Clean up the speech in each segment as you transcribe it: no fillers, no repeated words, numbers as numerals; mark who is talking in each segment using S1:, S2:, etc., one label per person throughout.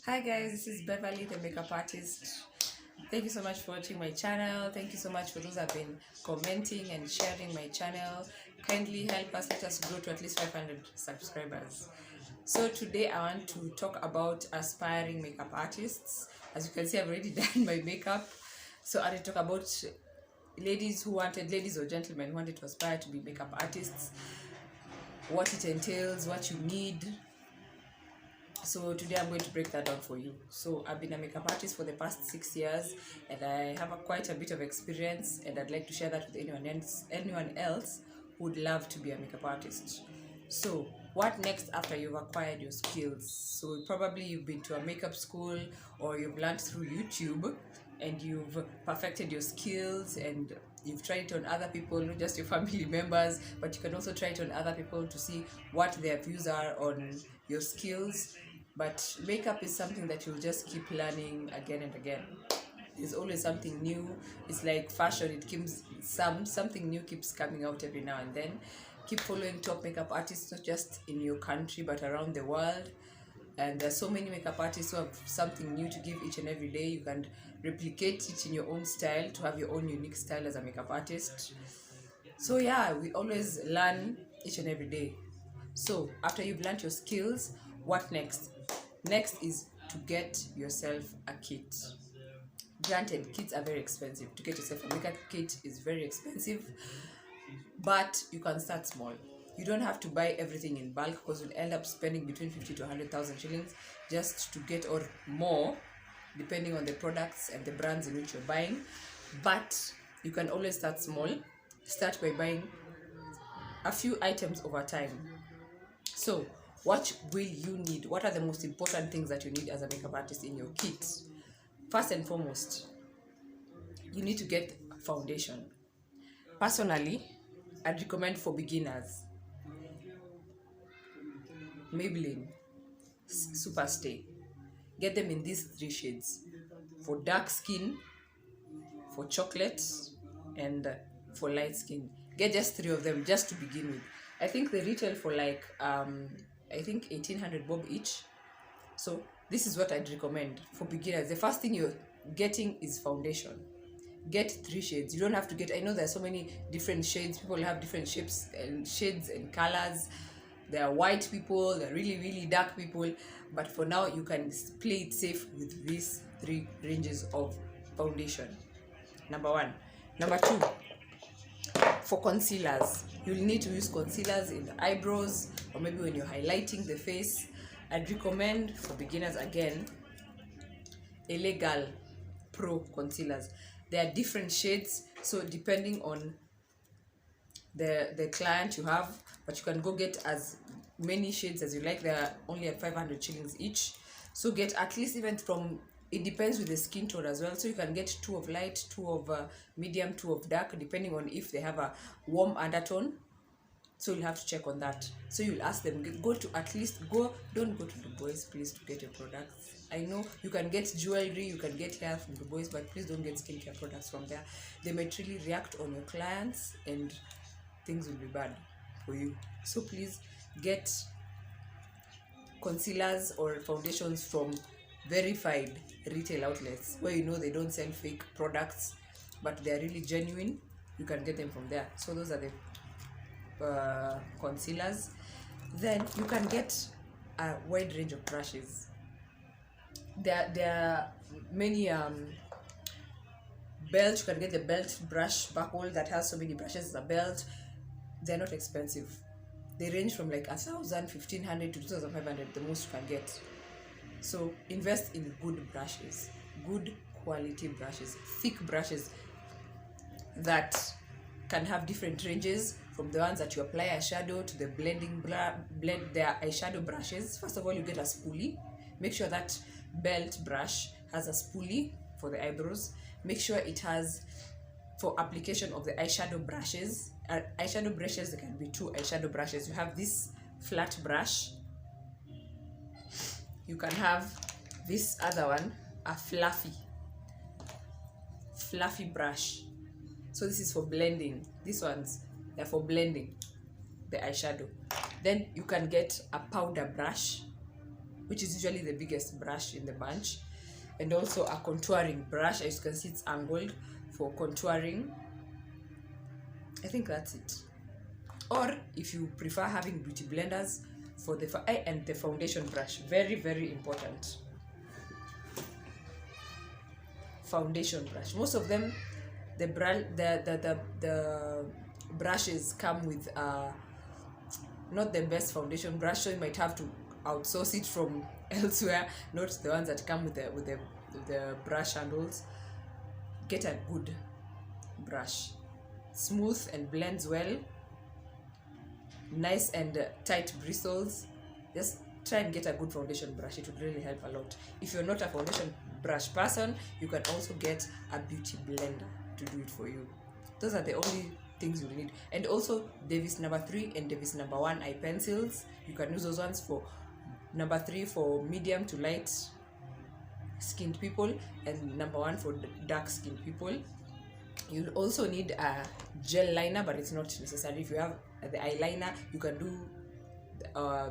S1: Hi guys, this is Beverly, the makeup artist. Thank you so much for watching my channel. Thank you so much for those who have been commenting and sharing my channel. Kindly help us, let us grow to at least 500 subscribers. So today I want to talk about aspiring makeup artists. As you can see, I've already done my makeup. So I want to talk about ladies or gentlemen who wanted to aspire to be makeup artists, what it entails, what you need. So today I'm going to break that down for you. So I've been a makeup artist for the past 6 years, and I have quite a bit of experience, and I'd like to share that with anyone else who would love to be a makeup artist. So what next after you've acquired your skills? So probably you've been to a makeup school, or you've learned through YouTube and you've perfected your skills, and you've tried it on other people, not just your family members, but you can also try it on other people to see what their views are on your skills. But makeup is something that you'll just keep learning again and again. There's always something new. It's like fashion, it keeps something new keeps coming out every now and then. Keep following top makeup artists, not just in your country but around the world. And there's so many makeup artists who have something new to give each and every day. You can replicate it in your own style to have your own unique style as a makeup artist. So yeah, we always learn each and every day. So after you've learned your skills, what next? Next is to get yourself a kit. Granted, kits are very expensive. To get yourself a makeup kit is very expensive, but you can start small. You don't have to buy everything in bulk, because you'll end up spending between 50 to 100,000 shillings just to get, or more, depending on the products and the brands in which you're buying. But you can always start small. Start by buying a few items over time. So what will you need? What are the most important things that you need as a makeup artist in your kit? First and foremost, you need to get foundation. Personally, I'd recommend for beginners Maybelline Superstay. Get them in these 3 shades: for dark skin, for chocolate, and for light skin. Get just 3 of them just to begin with. I think they retail for like 1800 bob each. So this is what I'd recommend for beginners. The first thing you're getting is foundation. Get 3 shades. You don't have to get, I know there's so many different shades. People have different shapes and shades and colors. There are white people, there are really dark people, but for now you can play it safe with these 3 ranges of foundation. Number 1. Number 2, for concealers, you'll need to use concealers in the eyebrows, or maybe when you're highlighting the face. I'd recommend for beginners again Legal Pro concealers. There are different shades, so depending on the client you have, but you can go get as many shades as you like. They are only at 500 shillings each. So get at least, even from, it depends with the skin tone as well. So you can get 2 of light, 2 of medium, 2 of dark, depending on if they have a warm undertone. So you'll have to check on that. So you'll ask them, don't go to the boys, please, to get your products. I know you can get jewelry, you can get hair from the boys, but please don't get skincare products from there. They might really react on your clients and things will be bad for you. So please get concealers or foundations from verified retail outlets where you know they don't sell fake products, but they're really genuine. You can get them from there. So those are the concealers. Then you can get a wide range of brushes. There are many belts. You can get the belt brush buckle that has so many brushes as a belt. They're not expensive. They range from like 1,000, 1,500 to 2,500, the most you can get. So invest in good brushes, good quality brushes, thick brushes that can have different ranges, from the ones that you apply eyeshadow to the blend their eyeshadow brushes. First of all, you get a spoolie. Make sure that belt brush has a spoolie for the eyebrows. Make sure it has, for application of the eyeshadow brushes, there can be 2 eyeshadow brushes. You have this flat brush. You can have this other one, a fluffy brush. So this is for blending. These ones, they're for blending the eyeshadow. Then you can get a powder brush. which is usually the biggest brush in the bunch, and also a contouring brush. As you can see, it's angled for contouring. I think that's it. Or if you prefer having beauty blenders for the and the foundation brush, very, very important. Foundation brush. Most of them, the brushes come with not the best foundation brush, so you might have to outsource it from elsewhere, not the ones that come with the brush handles. Get a good brush, smooth and blends well, nice and tight bristles. Just try and get a good foundation brush. It would really help a lot. If you're not a foundation brush person, you can also get a beauty blender to do it for you. Those are the only things you need. And also Davis number 3 and Davis number 1 eye pencils. You can use those ones for number 3 for medium to light skinned people, and number 1 for dark skinned people. You also need a gel liner, but it's not necessary. If you have the eyeliner, you can do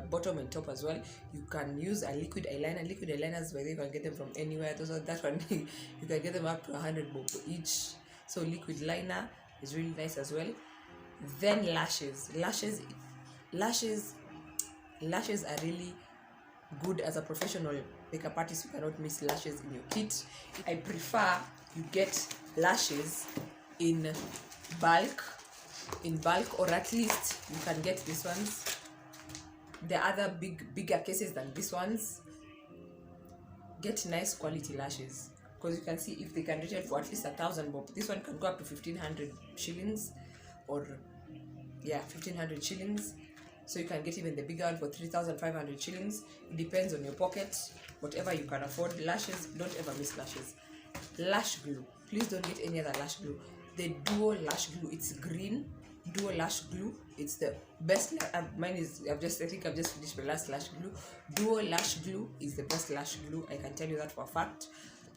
S1: bottom and top as well. You can use a liquid eyeliner. Liquid eyeliners, by the way, you can get them from anywhere. That one you can get them up to 100 bob each. So liquid liner is really nice as well. Then lashes are really good. As a professional makeup artist, you cannot miss lashes in your kit. I prefer you get lashes in bulk, or at least you can get these ones. There are other bigger cases than these ones. Get nice quality lashes, because you can see if they can retail for at least 1,000 bob. This one can go up to 1,500 shillings, or 1,500 shillings. So you can get even the bigger one for 3,500 shillings. It depends on your pocket, whatever you can afford. Lashes, don't ever miss lashes. Lash glue, please don't get any other lash glue. The Duo lash glue, it's green. Duo lash glue, it's the best. Mine is, I think I've just finished my last lash glue. Duo lash glue is the best lash glue, I can tell you that for a fact.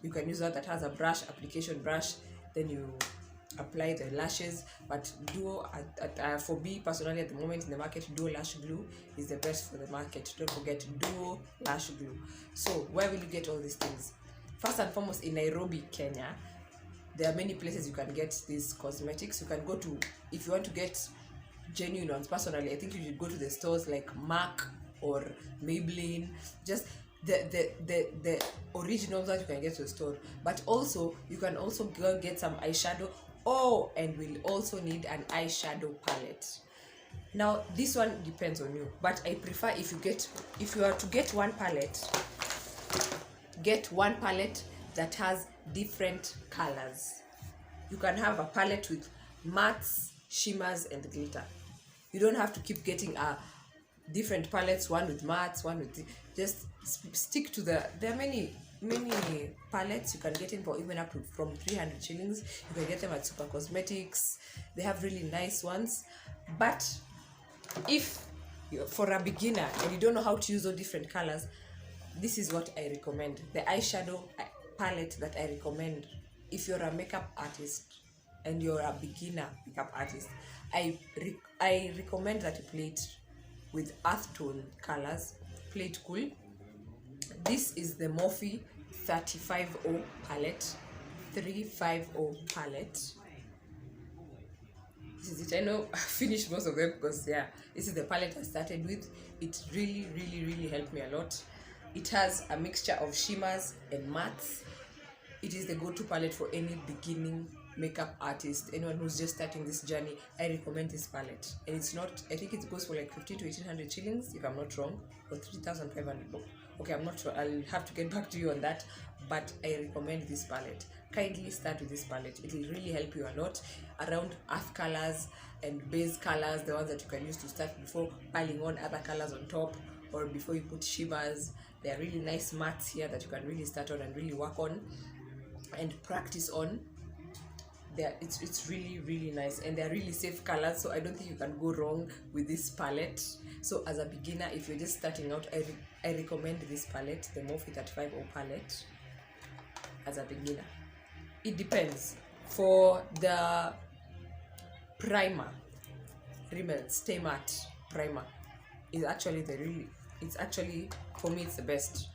S1: You can use that has a brush, application brush, then you apply the lashes. But Duo, for me personally at the moment in the market, Duo lash glue is the best for the market. Don't forget Duo lash glue. So where will you get all these things? First and foremost, in Nairobi, Kenya, there are many places you can get these cosmetics. You can go to, if you want to get genuine ones, personally I think you should go to the stores like MAC or Maybelline, just the originals that you can get to the store. But also you can also go get some eyeshadow. And we'll also need an eyeshadow palette. Now this one depends on you, but I prefer if you are to get one palette, get one palette that has different colors. You can have a palette with mattes, shimmers and glitter. You don't have to keep getting different palettes, one with mattes, one with just stick to there are many palettes you can get in for even up to from 300 shillings. You can get them at Super Cosmetics. They have really nice ones. But if you're for a beginner and you don't know how to use all different colors, this is what I recommend. The eyeshadow palette that I recommend if you're a makeup artist and you're a beginner makeup artist, I recommend that you play it with earth tone colors. Play it cool. This is the Morphe 350 palette. 350 palette. This is it. I know I finished most of them because this is the palette I started with. It really helped me a lot. It has a mixture of shimmers and mattes. It is the go-to palette for any beginning makeup artist, anyone who's just starting this journey. I recommend this palette, and it's not, I think it goes for like 15 to 1800 shillings if I'm not wrong, or 3,500. Okay, I'm not sure, I'll have to get back to you on that, but I recommend this palette. Kindly start with this palette. It will really help you a lot around earth colors and base colors, the ones that you can use to start before piling on other colors on top, or before you put shimmers. There are really nice mattes here that you can really start on and really work on and practice on. It's really nice, and they're really safe colors, so I don't think you can go wrong with this palette. So as a beginner, if you're just starting out, I recommend this palette, the Morphe 350 palette, as a beginner. It depends. For the primer, Rimmel Stay Matte primer is actually it's actually For me, it's the best.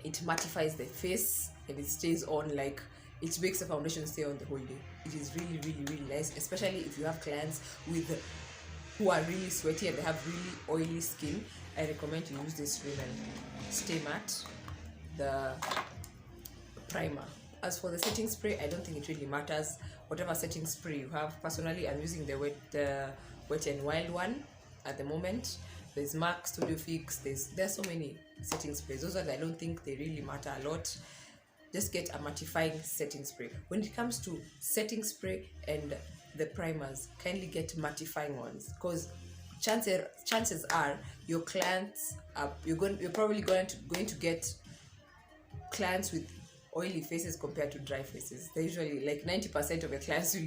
S1: It mattifies the face and it stays on, like it makes the foundation stay on the whole day. It is really, really, really nice, especially if you have clients who are really sweaty and they have really oily skin. I recommend you use this Rim and Stay Matte, the primer. As for the setting spray, I don't think it really matters. Whatever setting spray you have. Personally, I'm using the Wet n Wild one at the moment. There's MAC, Studio Fix, there's so many setting sprays. Those ones I don't think they really matter a lot. Just get a mattifying setting spray. When it comes to setting spray and the primers, kindly get mattifying ones, because chances are your clients you're probably going to get clients with oily faces compared to dry faces. They usually, like 90% of your clients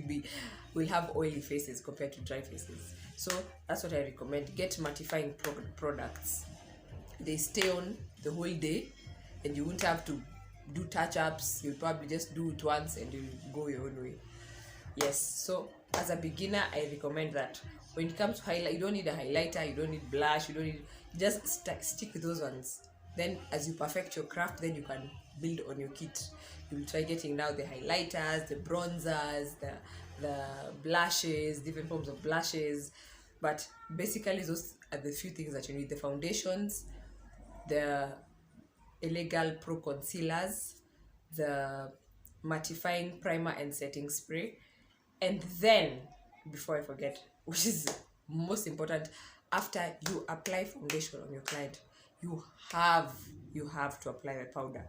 S1: will have oily faces compared to dry faces. So that's what I recommend. Get mattifying products. They stay on the whole day and you won't have to do touch-ups. You'll probably just do it once and you'll go your own way. Yes, so as a beginner, I recommend that. When it comes to highlight, you don't need a highlighter, you don't need blush, you don't need, just stick with those ones. Then as you perfect your craft, then you can build on your kit. You'll try getting now the highlighters, the bronzers, the blushes, different forms of blushes. But basically those are the few things that you need. The foundations, the Illegal Pro concealers, the mattifying primer and setting spray. And then, before I forget, which is most important, after you apply foundation on your client, you have to apply the powder.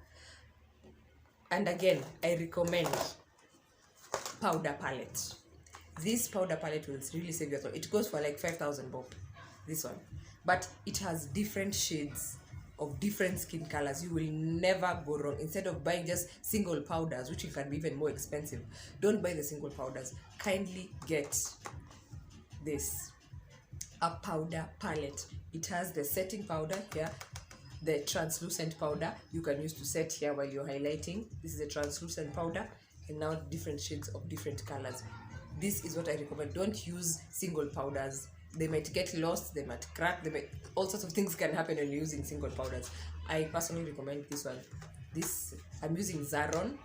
S1: And again, I recommend powder palette. This powder palette will really save your thought. It goes for like 5,000 bob, this one, but it has different shades of different skin colors. You will never go wrong. Instead of buying just single powders, which can be even more expensive, don't buy the single powders. Kindly get this, a powder palette. It has the setting powder here, the translucent powder you can use to set here while you're highlighting. This is a translucent powder, and now different shades of different colors. This is what I recommend. Don't use single powders. They might get lost, they might crack, all sorts of things can happen when you're using single powders. I personally recommend this one. This, I'm using Zaron,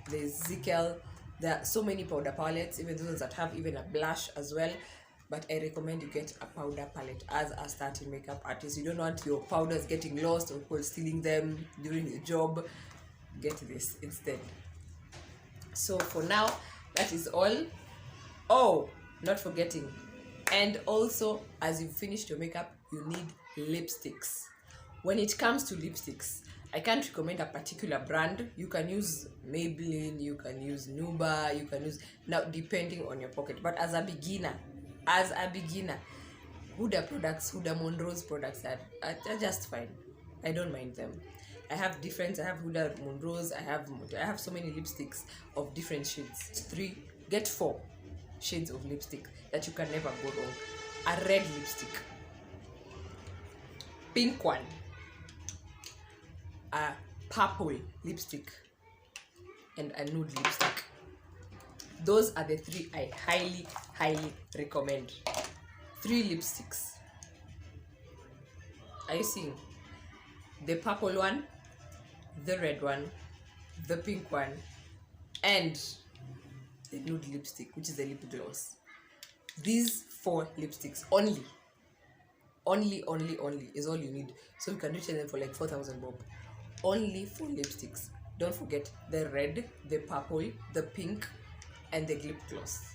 S1: there's Zickel. There are so many powder palettes, even those that have even a blush as well. But I recommend you get a powder palette as a starting makeup artist. You don't want your powders getting lost or people stealing them during the job. Get this instead. So for now, that is all. Oh, not forgetting. And also, as you've finished your makeup, you need lipsticks. When it comes to lipsticks, I can't recommend a particular brand. You can use Maybelline, you can use Nuba, you can use, now depending on your pocket. But as a beginner, Huda products, Huda Monroe's products are just fine. I don't mind them. I have Huda Monroe's, I have so many lipsticks of different shades. Get 4 shades of lipstick that you can never go wrong. A red lipstick, pink one, a purple lipstick, and a nude lipstick. Those are the 3 I highly recommend. 3 lipsticks. Are you seeing? The purple one, the red one, the pink one, and the nude lipstick, which is the lip gloss. These 4 lipsticks only is all you need. So you can reach them for like 4,000 bob. Only 4 lipsticks. Don't forget the red, the purple, the pink, and the lip gloss.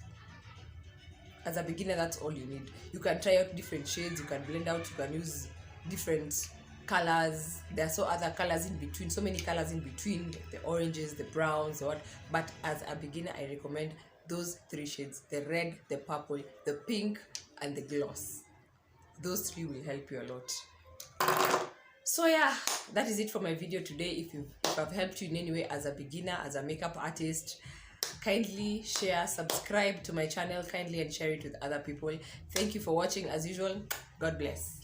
S1: As a beginner, that's all you need. You can try out different shades, you can blend out, you can use different colors. There are so other colors in between, so many colors in between, the oranges, the browns, or what. But as a beginner, I recommend those 3 shades: the red, the purple, the pink, and the gloss. Those 3 will help you a lot. So yeah, that is it for my video today. If I've helped you in any way as a beginner, as a makeup artist, kindly share, subscribe to my channel kindly, and share it with other people. Thank you for watching. As usual, God bless.